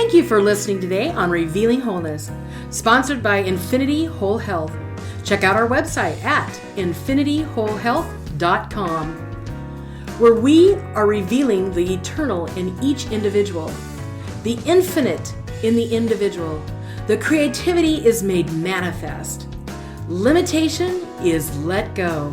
Thank you for listening today on Revealing Wholeness, sponsored by Infinity Whole Health. Check out our website at infinityWholeHealth.com, where we are revealing the eternal in each individual, the infinite in the individual. The creativity is made manifest. Limitation is let go.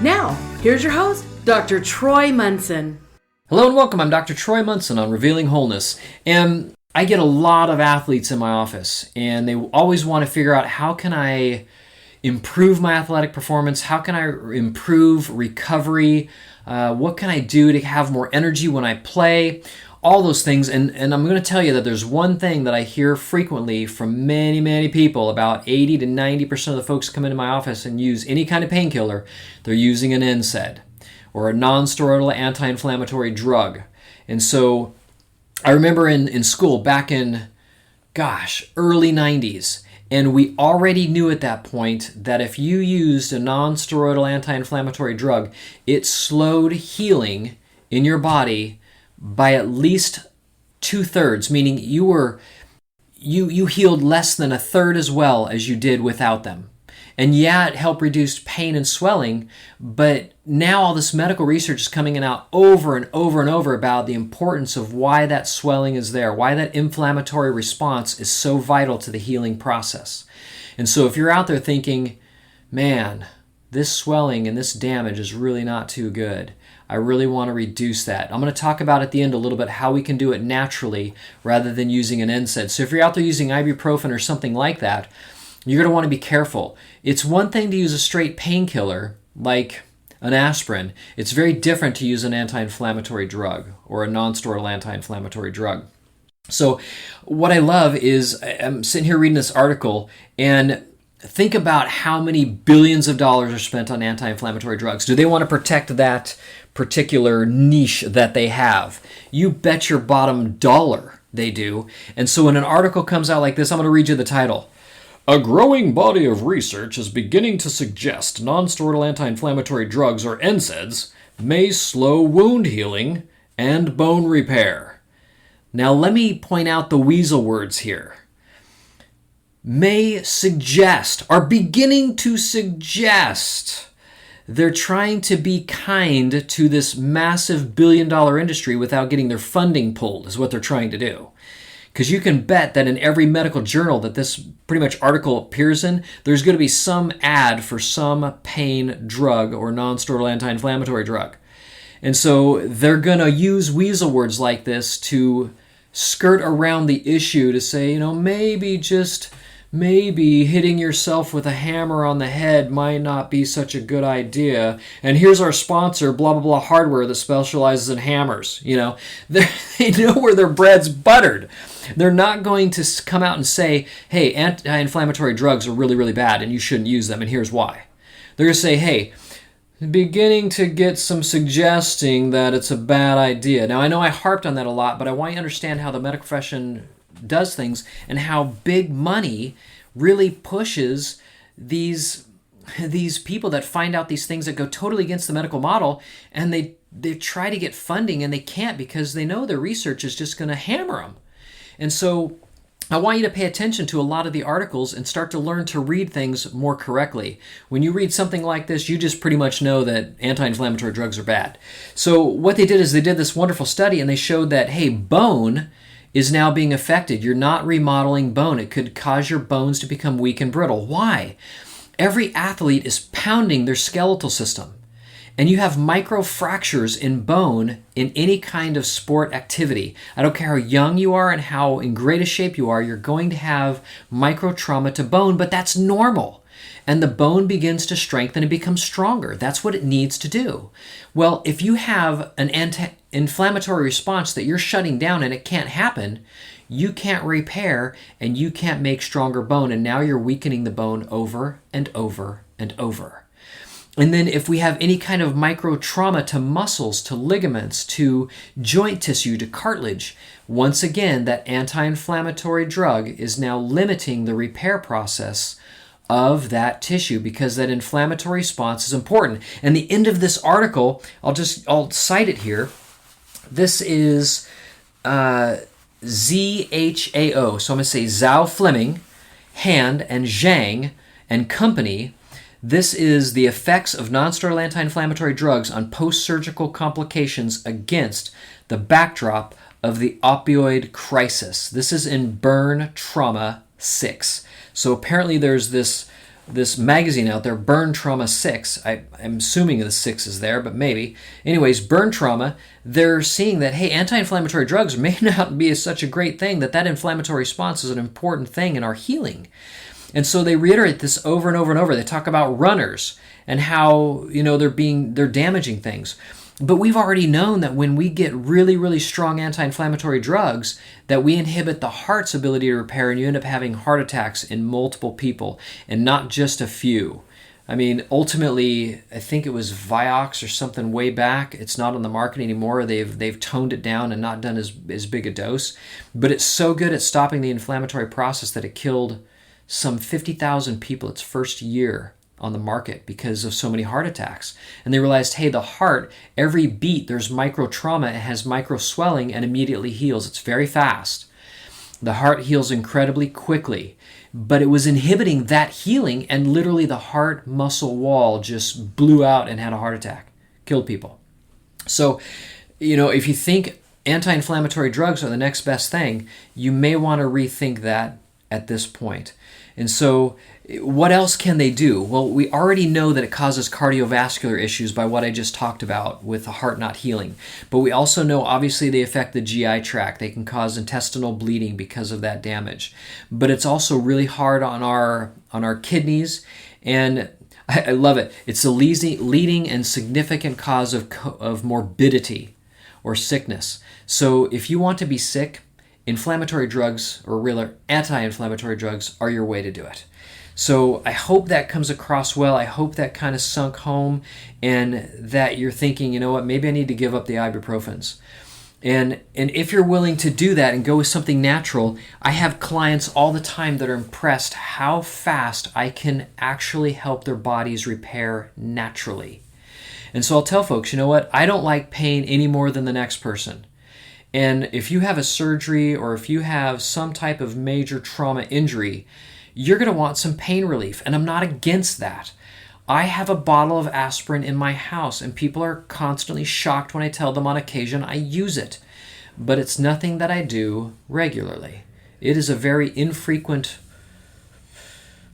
Now, here's your host, Dr. Troy Muson. Hello and welcome. I'm Dr. Troy Muson on Revealing Wholeness. And I get a lot of athletes in my office, and they always want to figure out, how can I improve my athletic performance? How can I improve recovery? What can I do to have more energy when I play? All those things. And I'm going to tell you that there's one thing that I hear frequently from many, many people. About 80 to 90% of the folks come into my office and use any kind of painkiller. They're using an NSAID or a non-steroidal anti-inflammatory drug. And so I remember in school back in, early 90s, and we already knew at that point that if you used a non-steroidal anti-inflammatory drug, it slowed healing in your body by at least 2/3, meaning you healed less than a third as well as you did without them. And yeah, it helped reduce pain and swelling, but now all this medical research is coming out over and over and over about the importance of why that swelling is there, why that inflammatory response is so vital to the healing process. And so if you're out there thinking, man, this swelling and this damage is really not too good, I really want to reduce that. I'm going to talk about at the end a little bit how we can do it naturally rather than using an NSAID. So if you're out there using ibuprofen or something like that, you're going to want to be careful. It's one thing to use a straight painkiller like an aspirin. It's very different to use an anti-inflammatory drug or a non-steroidal anti-inflammatory drug. So what I love is I'm sitting here reading this article, and think about how many billions of dollars are spent on anti-inflammatory drugs. Do they want to protect that particular niche that they have? You bet your bottom dollar they do. And so when an article comes out like this, I'm going to read you the title. A growing body of research is beginning to suggest non-steroidal anti-inflammatory drugs, or NSAIDs, may slow wound healing and bone repair. Now let me point out the weasel words here. May suggest, are beginning to suggest. They're trying to be kind to this massive billion-dollar industry without getting their funding pulled, is what they're trying to do. Because you can bet that in every medical journal that this pretty much article appears in, there's going to be some ad for some pain drug or non-steroidal anti-inflammatory drug. And so they're going to use weasel words like this to skirt around the issue, to say, maybe hitting yourself with a hammer on the head might not be such a good idea. And here's our sponsor, blah, blah, blah hardware that specializes in hammers. They know where their bread's buttered. They're not going to come out and say, hey, anti-inflammatory drugs are really, really bad and you shouldn't use them, and here's why. They're going to say, hey, beginning to get some suggesting that it's a bad idea. Now, I know I harped on that a lot, but I want you to understand how the medical profession does things and how big money really pushes these people that find out these things that go totally against the medical model, and they try to get funding and they can't because they know their research is just going to hammer them. And so I want you to pay attention to a lot of the articles and start to learn to read things more correctly. When you read something like this, you just pretty much know that anti-inflammatory drugs are bad. So what they did is they did this wonderful study, and they showed that, hey, bone is now being affected. You're not remodeling bone. It could cause your bones to become weak and brittle. Why? Every athlete is pounding their skeletal system. And you have microfractures in bone in any kind of sport activity. I don't care how young you are and how in great a shape you are, you're going to have micro trauma to bone, but that's normal. And the bone begins to strengthen and become stronger. That's what it needs to do. Well, if you have an anti-inflammatory response that you're shutting down and it can't happen, you can't repair and you can't make stronger bone. And now you're weakening the bone over and over and over. And then if we have any kind of micro trauma to muscles, to ligaments, to joint tissue, to cartilage, once again, that anti-inflammatory drug is now limiting the repair process of that tissue because that inflammatory response is important. And the end of this article, I'll cite it here. This is ZHAO. So I'm going to say Zhao Fleming, Hand, and Zhang and Company. This is the effects of nonsteroidal anti-inflammatory drugs on post-surgical complications against the backdrop of the opioid crisis. This is in Burn Trauma 6. So apparently there's this magazine out there, Burn Trauma 6. I'm assuming the 6 is there, but maybe. Anyways, Burn Trauma, they're seeing that, hey, anti-inflammatory drugs may not be such a great thing, that inflammatory response is an important thing in our healing. And so they reiterate this over and over and over. They talk about runners and how, they're damaging things. But we've already known that when we get really, really strong anti-inflammatory drugs, that we inhibit the heart's ability to repair, and you end up having heart attacks in multiple people and not just a few. I mean, ultimately, I think it was Vioxx or something way back. It's not on the market anymore. They've toned it down and not done as big a dose. But it's so good at stopping the inflammatory process that it killed some 50,000 people its first year on the market because of so many heart attacks. And they realized, hey, the heart, every beat, there's micro trauma, it has micro swelling and immediately heals. It's very fast. The heart heals incredibly quickly, but it was inhibiting that healing, and literally the heart muscle wall just blew out and had a heart attack, killed people. So, if you think anti-inflammatory drugs are the next best thing, you may want to rethink that at this point. And so what else can they do? Well, we already know that it causes cardiovascular issues by what I just talked about with the heart not healing. But we also know, obviously, they affect the GI tract. They can cause intestinal bleeding because of that damage. But it's also really hard on our kidneys. And I love it. It's a leading and significant cause of morbidity or sickness. So if you want to be sick, inflammatory drugs, or real anti-inflammatory drugs, are your way to do it. So I hope that comes across well. I hope that kind of sunk home, and that you're thinking, you know what, maybe I need to give up the ibuprofens. And if you're willing to do that and go with something natural, I have clients all the time that are impressed how fast I can actually help their bodies repair naturally. And so I'll tell folks, you know what, I don't like pain any more than the next person. And if you have a surgery or if you have some type of major trauma injury, you're going to want some pain relief. And I'm not against that. I have a bottle of aspirin in my house, and people are constantly shocked when I tell them on occasion I use it. But it's nothing that I do regularly. It is a very infrequent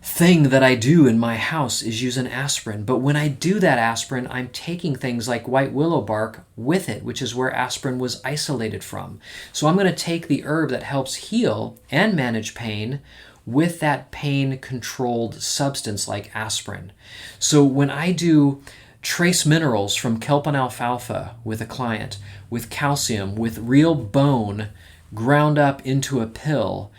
thing that I do in my house, is use an aspirin. But when I do that aspirin, I'm taking things like white willow bark with it, which is where aspirin was isolated from. So I'm going to take the herb that helps heal and manage pain with that pain-controlled substance like aspirin. So when I do trace minerals from kelp and alfalfa with a client, with calcium, with real bone ground up into a pill,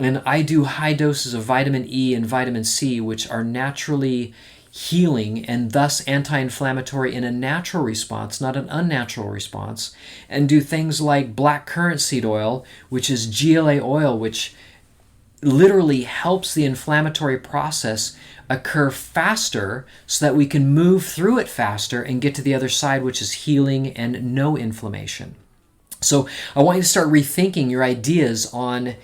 and I do high doses of vitamin E and vitamin C, which are naturally healing and thus anti-inflammatory in a natural response, not an unnatural response, and do things like black currant seed oil, which is GLA oil, which literally helps the inflammatory process occur faster so that we can move through it faster and get to the other side, which is healing and no inflammation. So I want you to start rethinking your ideas on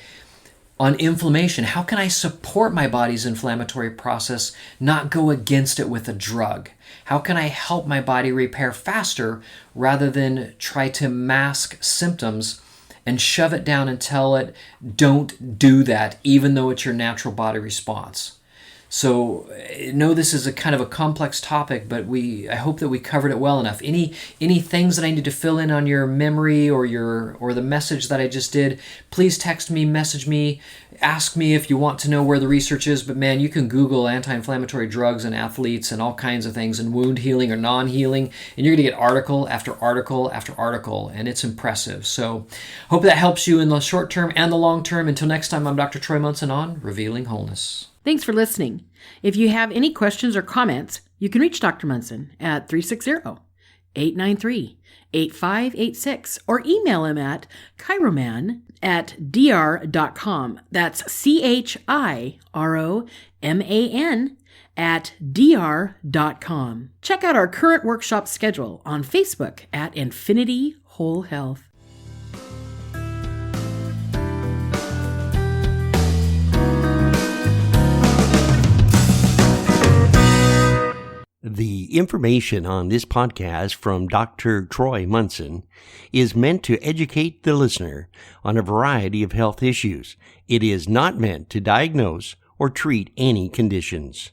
inflammation. How can I support my body's inflammatory process, not go against it with a drug? How can I help my body repair faster rather than try to mask symptoms and shove it down and tell it, don't do that, even though it's your natural body response? So I know this is a kind of a complex topic, but I hope that we covered it well enough. Any things that I need to fill in on your memory or the message that I just did, please text me, message me, ask me if you want to know where the research is. But man, you can Google anti-inflammatory drugs and athletes and all kinds of things, and wound healing or non-healing, and you're going to get article after article after article, and it's impressive. So hope that helps you in the short term and the long term. Until next time, I'm Dr. Troy Munson on Revealing Wholeness. Thanks for listening. If you have any questions or comments, you can reach Dr. Munson at 360-893-8586 or email him at chiroman@dr.com. That's chiroman@dr.com. Check out our current workshop schedule on Facebook at Infinity Whole Health. The information on this podcast from Dr. Troy Muson is meant to educate the listener on a variety of health issues. It is not meant to diagnose or treat any conditions.